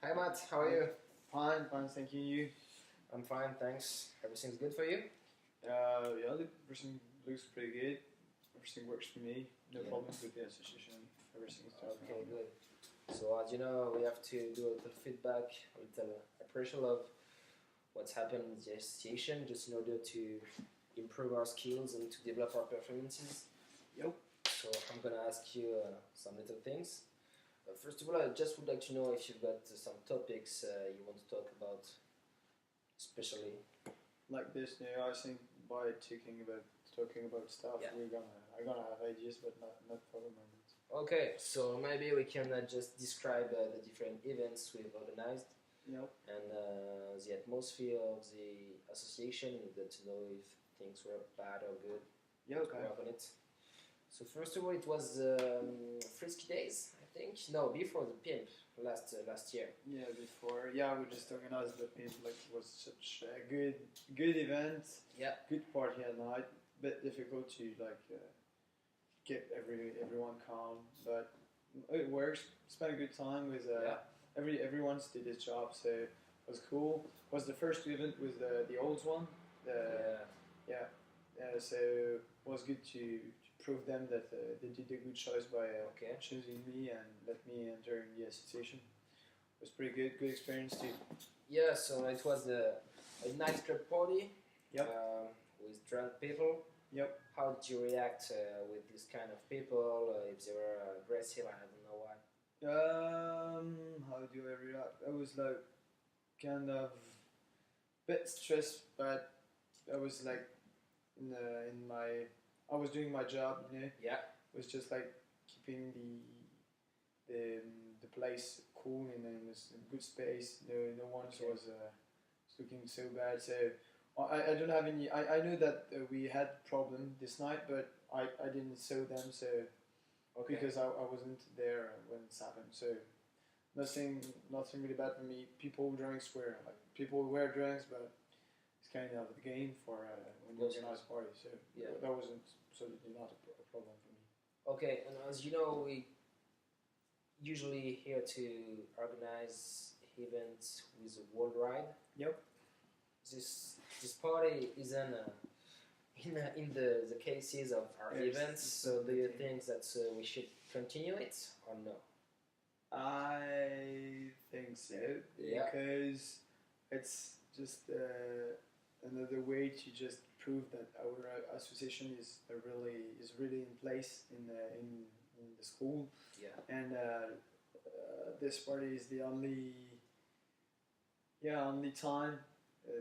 Hi Matt, how are you? Fine, thank you. I'm fine, thanks. Everything's good for you? Yeah, everything looks pretty good. Everything works for me. No Yeah. problems with the association. Everything's Okay, going. good. So as you know, we have to do a little feedback, a little appraisal of what's happened in the association, just in order to improve our skills and to develop our performances. Yep. So I'm gonna ask you some little things. First of all, I just would like to know if you've got some topics you want to talk about, especially. Like this, I think by talking about stuff, Yeah. I'm gonna have ideas, but not for the moment. Okay, so maybe we can just describe the different events we've organized. Yep. And the atmosphere of the association, to know if things were bad or good. Yeah. Okay. Work on it. So first of all, it was Frisky Days, I think. No, before the Pimp last year. Yeah, before. Yeah, we just organized the people. Like, it was such a good event. Yeah. Good party at night. Bit difficult to get everyone calm, but it works. Spent a good time with everyone's did his job, so it was cool. Was the first event with the old one. So it was good to prove them that they did a good choice by choosing me and let me enter in the association. It was pretty good experience too. Yeah, so it was a nice club party. Yep. With drunk people. Yep. How did you react with this kind of people? If they were aggressive, I don't know why. How do I react? I was like kind of bit stressed, but I was like I was doing my job, Yeah. It was just like keeping the place cool and in a good space. No one was looking so bad. So I don't have any. I know that we had problem this night, but I didn't show them. So because I wasn't there when it happened. So nothing really bad for me. People drinks were like people wear drinks, but it's kind of the game for when you organize a party. So that wasn't absolutely not a problem for me. Okay, and as you know, we usually here to organize events with a world ride. Yep. This party isn't in the cases of our events. So do you think that we should continue it or no? I think so because it's just another way to just prove that our association is really in place in the school. Yeah. And this party is the only time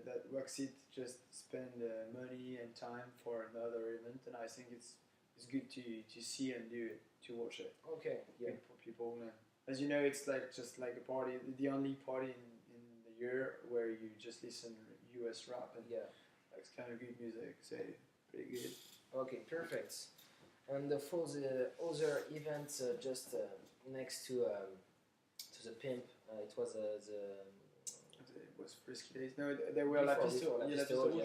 that Waxit just spend money and time for another event, and I think it's good to see and do it, to watch it. Okay. Yeah. Good for people. And as you know, it's like just like a party, the only party in the year where you just listen US rap and it's kind of good music, so pretty good. Okay, perfect. And for the other events, just next to the Pimp, it was It was Frisky Days. No, there were Lapisto,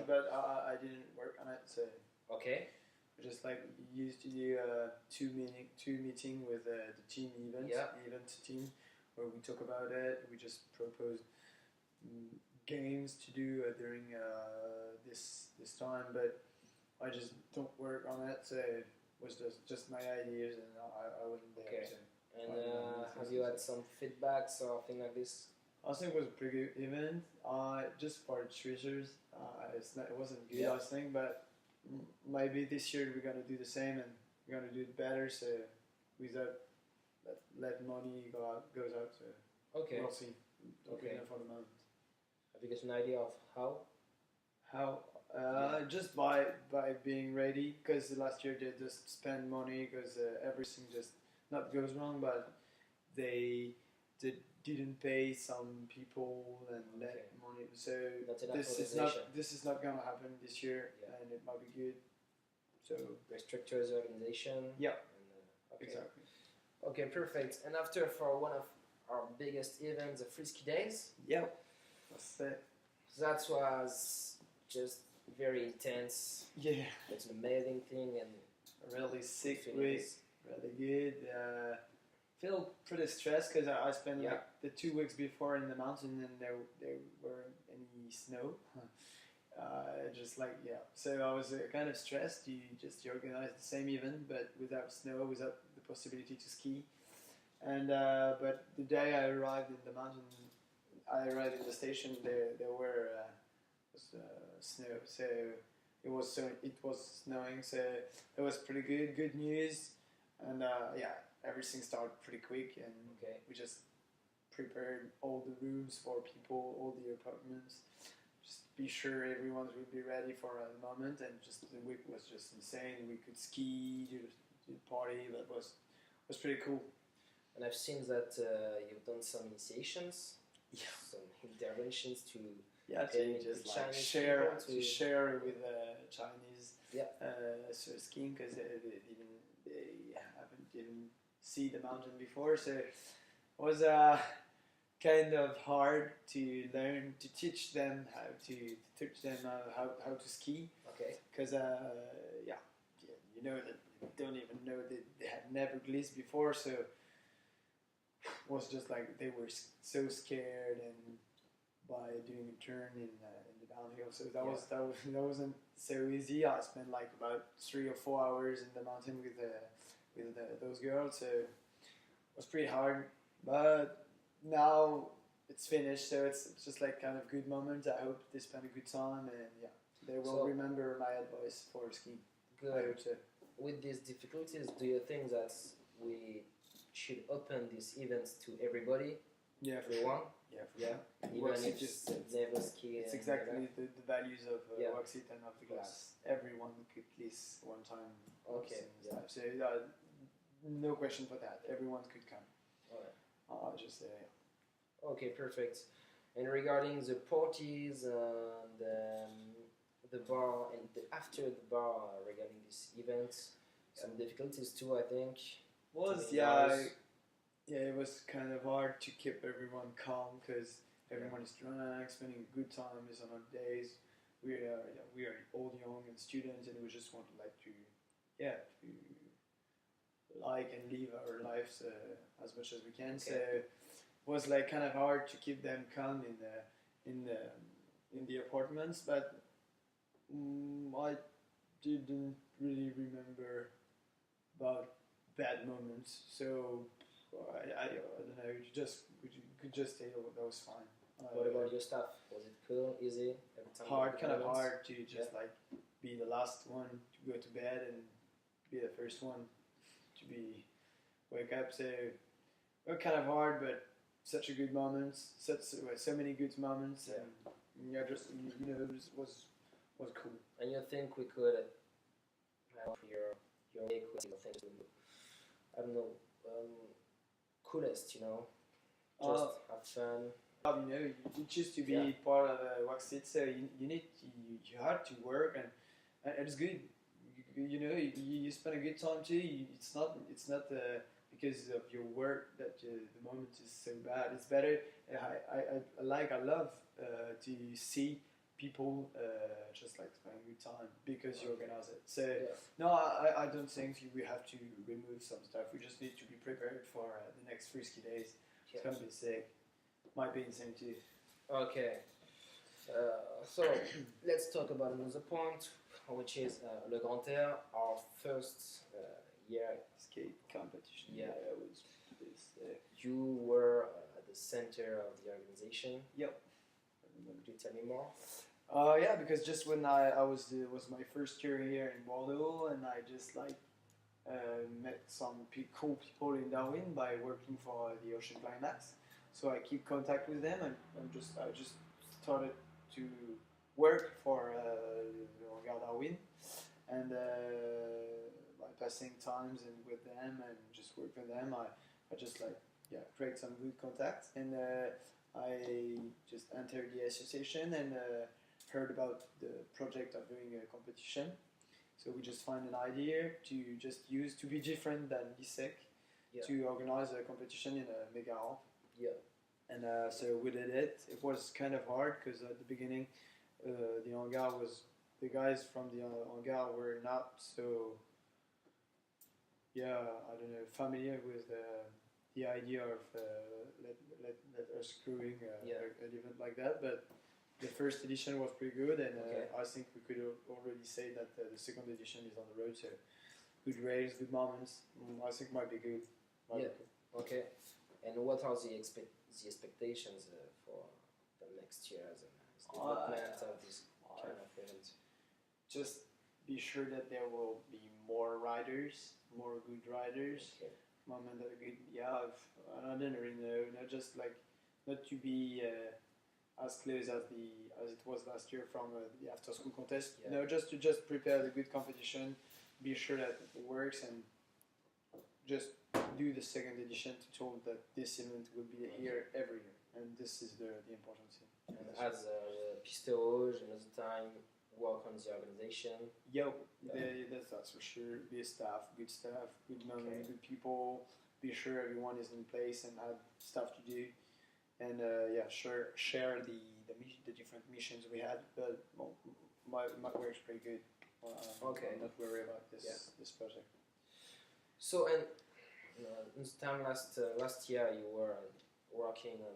but I didn't work on it, so. Okay. Just like used to do two meeting with the team event team, where we talk about it. We just proposed games to do during this time, but I just don't work on it. So it was just my ideas, and I wasn't there. Okay. So and have you had some feedbacks or thing like this? I think it was a pretty good event. Just for the treasures, it wasn't good. I think, but maybe this year we're gonna do the same and we're gonna do it better. So without let money goes out. So we'll see. Okay. For the moment. Have you got an idea of how? How? Just by being ready, because last year they just spend money because everything just not goes wrong, but they didn't pay some people and let money. So this is not gonna happen this year, and it might be good. So restructures organization. Yeah. Exactly. Okay, perfect. And after, for one of our biggest events, the Frisky Days. Yep. That's it. That was just very intense. Yeah. It's an amazing thing and really sick week. Really good. feel pretty stressed because I spent Yeah. like the 2 weeks before in the mountain and there weren't any snow. Just like yeah, so I was kind of stressed. You organize the same event but without snow, without the possibility to ski. And but the day I arrived in the mountain, I arrived in the station. There were snow, so it was snowing. So it was pretty good. Good news, and yeah, everything started pretty quick, and Okay. we just prepared all the rooms for people, all the apartments. Just be sure everyone would be ready for the moment, and just the week was just insane. We could ski, do party. That was pretty cool. And I've seen that you've done some initiations, Yeah. some interventions to Yeah, and to just the like Chinese share people to to- share with Chinese Yeah. skiing because they haven't even seen the mountain before, so it was kind of hard to learn to teach them how to ski Okay. because you know that they don't even know that they had never glissed before, so it was just like they were so scared and by doing a turn in the downhill. So that wasn't so easy. I spent like about 3 or 4 hours in the mountain with those girls. So it was pretty hard. But now it's finished, so it's just like kind of good moment. I hope they spend a good time, and yeah, they will So- remember my advice for skiing. I Good. hope so. With these difficulties, do you think that we should open these events to everybody, Yeah, for everyone? sure. Yeah, for Yeah. sure. Even Works, if it just- it's never ski. It's and exactly whatever. the values of Yeah. Waxit and of the glass. Everyone could list one time. Okay, and yeah. stuff. So no question for that. Everyone could come. Alright. Just Okay, perfect. And regarding the parties and the bar and after the bar regarding this event, some difficulties too, I think. was many hours. it was kind of hard to keep everyone calm because everyone is drunk, spending a good time is on our days. We are all young and students, and we just want to like and live our lives as much as we can. Okay. So it was like kind of hard to keep them calm in the apartments, but I didn't really remember about bad moments. So I don't know. We could just say that was fine. What about your stuff? Was it cool, easy? Every time Hard, you kind of went? hard to just like be the last one to go to bed and be the first one to be wake up. So kind of hard, but such a good moments, so many good moments, and just it was cool. And you think we could for your week with things to I don't know, coolest, just have fun. You choose to be Yeah. part of Waxit, so you had to work, and it's good. You spend a good time too. It's not because of your work that the moment is so bad. It's better. I love to see people just like spending good time because you organize it. So no, I don't think we have to remove some stuff. We just need to be prepared for the next 3 ski days. It's gonna be sick. Might be insane too. Okay. So let's talk about another point, which is Le Grand Air, our first year. Skate competition. Yeah. Was You were at the center of the organization. Yep. Could you tell me more? Yeah, because just when I was it was my first year here in Bordeaux, and I just met some cool people in Darwin by working for the Ocean Climax. So I keep contact with them, and I just started to work for Darwin, and by passing times and with them and just work with them, I just create some good contacts, and I just entered the association and heard about the project of doing a competition. So we just find an idea to just use to be different than l'ISEC to organize a competition in a mega ramp. Yeah. And so we did it. It was kind of hard because at the beginning, the guys from the hangar were not so, familiar with the idea of let us crewing an event like that, but the first edition was pretty good, and I think we could already say that the second edition is on the road. So good race, good moments. I think might be good. Be good. Okay. And what are the expectations for the next year as development of this kind of event? Just be sure that there will be more riders, more good riders. Okay. Moment that good. Yeah, I don't really know. Not just like not to be as close as it was last year from the after school contest. Yeah. No, just to prepare the good competition. Be sure that it works and just do the second edition to tell that this event will be here every year, and this is the important thing. And as Piste Rouge, another time, work on the organization. That's for sure. Be staff, good money, good people. Be sure everyone is in place and have stuff to do, and share the different missions we had. But my work's pretty good. I'm not worried about this project. So and this time last year you were working on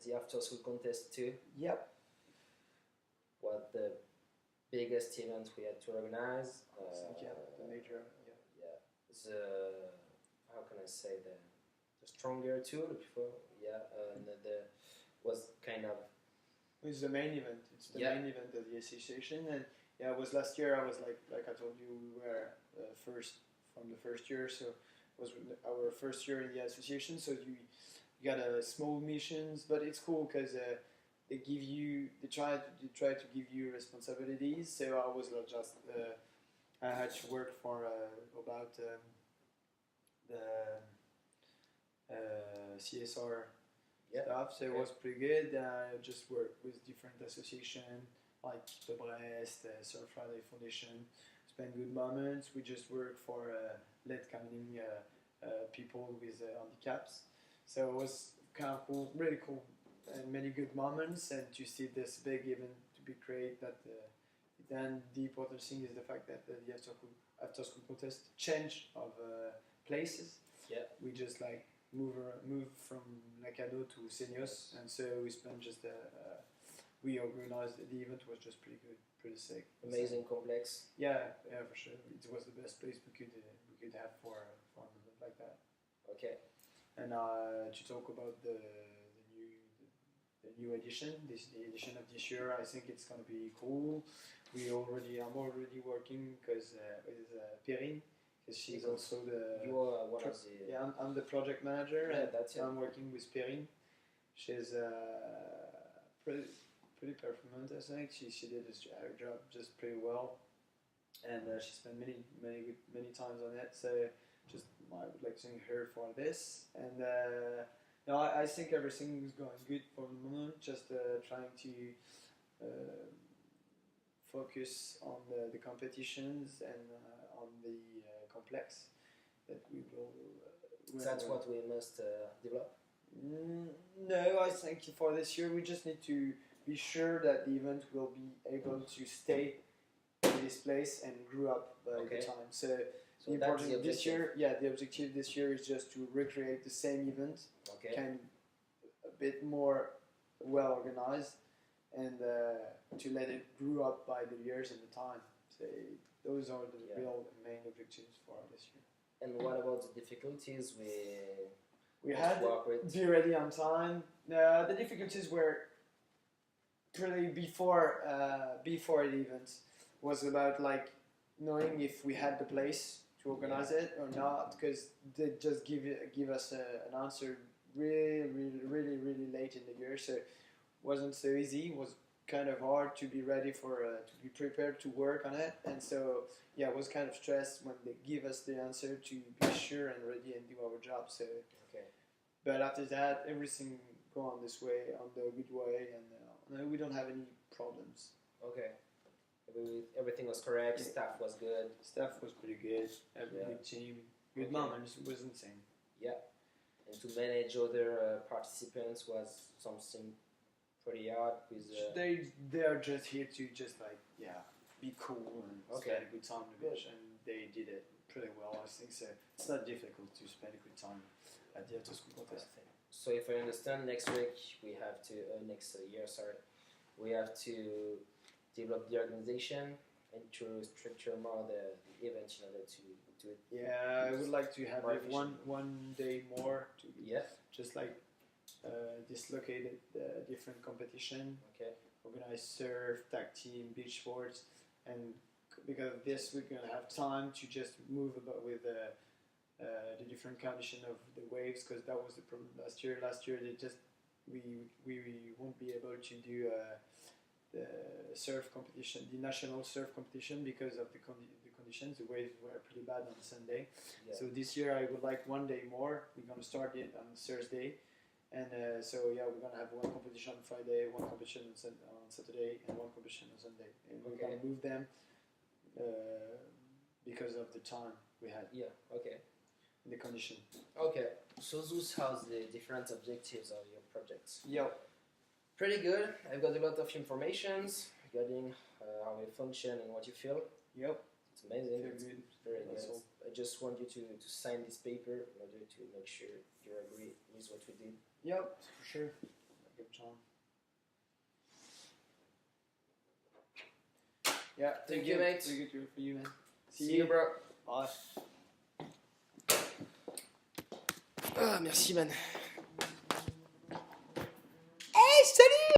the after school contest too. Yep. What the biggest event we had to organize? The major. The how can I say the stronger tool before? And the was kind of. It's the main event. It's the main event of the association, and it was last year. I was like I told you, we were first from the first year, so it was our first year in the association. So you got small missions, but it's cool because they try to give you responsibilities. So I was not just I had to work for about the CSR stuff, so it was pretty good. I just worked with different associations like the Brest, Surf Friday Foundation, spend good moments. We just work for coming people with handicaps. So it was kind of cool, really cool, and many good moments. And to see this big event to be created, then the important thing is the fact that the after school contest change of places. Yeah. We just move from Nakado to Senyos, and so we spent just we organized the event. Was just pretty good, pretty sick. Amazing complex. Yeah, for sure. It was the best place we could have for an event like that. Okay. And to talk about the new edition, the edition of this year, I think it's gonna be cool. I'm already working with Perrine, because she's also the. You are one of the. Yeah, I'm the project manager, and that's it. I'm working with Perrine. She's pretty performant, I think. She did her job just pretty well, and she spent many times on it. So just I would like to thank her for this, and no, I think everything is going good for the moment. Just trying to focus on the competitions and on the complex that we will. That's what we must develop. No, I think for this year we just need to be sure that the event will be able to stay in this place and grow up by the time. So the important this year, the objective this year is just to recreate the same event, kind of a bit more well organized, and to let it grow up by the years and the time. So those are the real main objectives for this year. And what about the difficulties we had to be ready on time? The difficulties were really before the event. Was about knowing if we had the place to organize it or not, because they just give us an answer really late in the year, so it wasn't so easy. It was kind of hard to be ready to be prepared to work on it, and so it was kind of stressed when they give us the answer to be sure and ready and do our job. So but after that, everything go on this way, on the good way, and we don't have any problems. Okay. Everything was correct. Staff was good. Staff was pretty good. Good team. Good moments. It was insane. Yeah. And to manage other participants was something pretty hard. With they are just here to be cool and spend a good time on the beach, and they did it pretty well. I think so. It's not difficult to spend a good time. dire tout ce qu'on comptait. So if I understand, next week we have to next year, sorry, we have to develop the organization and to structure more the event in order to do it. Yeah, I would like to have More it one day more to Yeah. just like dislocated different competition, Okay. organize surf, tag team, beach sports, and because of this we're gonna have time to just move about with the different condition of the waves, because that was the problem last year. Last year they just we won't be able to do the surf competition, the national surf competition, because of the conditions. The waves were pretty bad on Sunday. Yeah. So this year I would like one day more. We're gonna start it on Thursday, and so yeah, we're gonna have one competition on Friday, one competition on Saturday, and one competition on Sunday, and we're gonna move them because of the time we had. Yeah. Okay. The condition. Okay. So those are the different objectives of your projects. Yep. Pretty good. I've got a lot of informations regarding how you function and what you feel. Yep. It's amazing. Feel It's good. very good. That's all. I just want you to sign this paper in order to make sure you agree with what we did. Yep, for sure. Good job. Yeah. Thank you, mate. Very good for you, man. See you, bro. Bye. Ah, merci, man.